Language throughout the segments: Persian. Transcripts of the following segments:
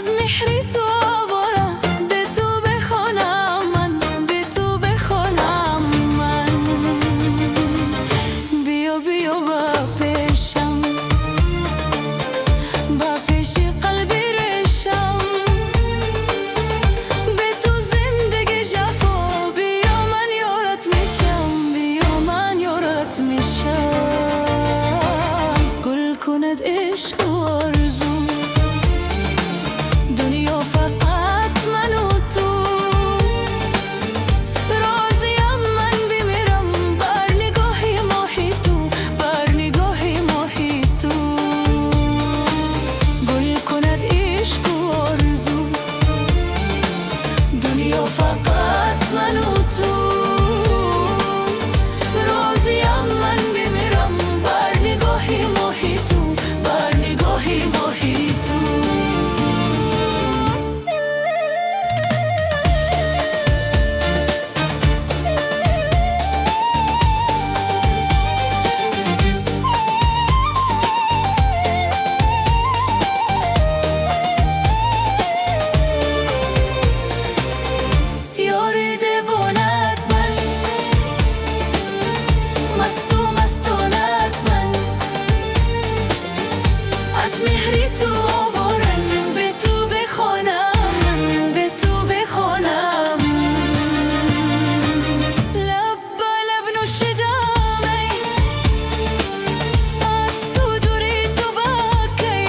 از مهری تو آوارم، به تو بخونم من، به تو بخونم من. بیا بیا با پیشم، با پیش قلبی رشم، به تو زندگی جفا. بیا من یارت میشم، بیا من یارت میشم. گل کند عشق و آرزو، دنیا فقط من و تو. راضیم من بمیرم بر نگاهی ماهی تو، بر نگاهی ماهی تو. گل کند عشق و آرزو، دنیا فقط من و تو. راضیم من بمیرم بر نگاهی ماهی تو، بر نگاهی ماهی تو. یاری دیوانت من، مستو مستانت من، از مهری تو آوارم، به تو بخونم، به تو بخونم. لب به لب نوشیدمی، از تو دوری تو باکی.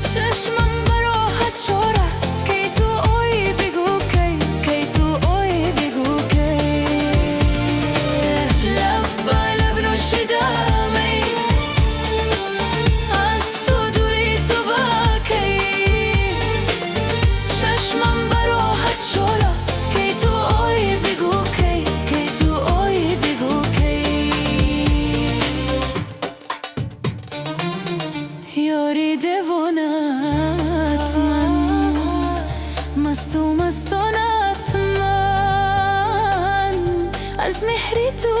چشمم براحت چار است، کی تو اوی بگو کی، کی تو اوی بگو کی. لب به لب نوشیدمی، از تو دوری تو باکی. چشمم براحت چار است، کی تو اوی بگو کی، کی تو اوی بگو کی. یاری دیوانت من، مستو مستانت من، از مهری تو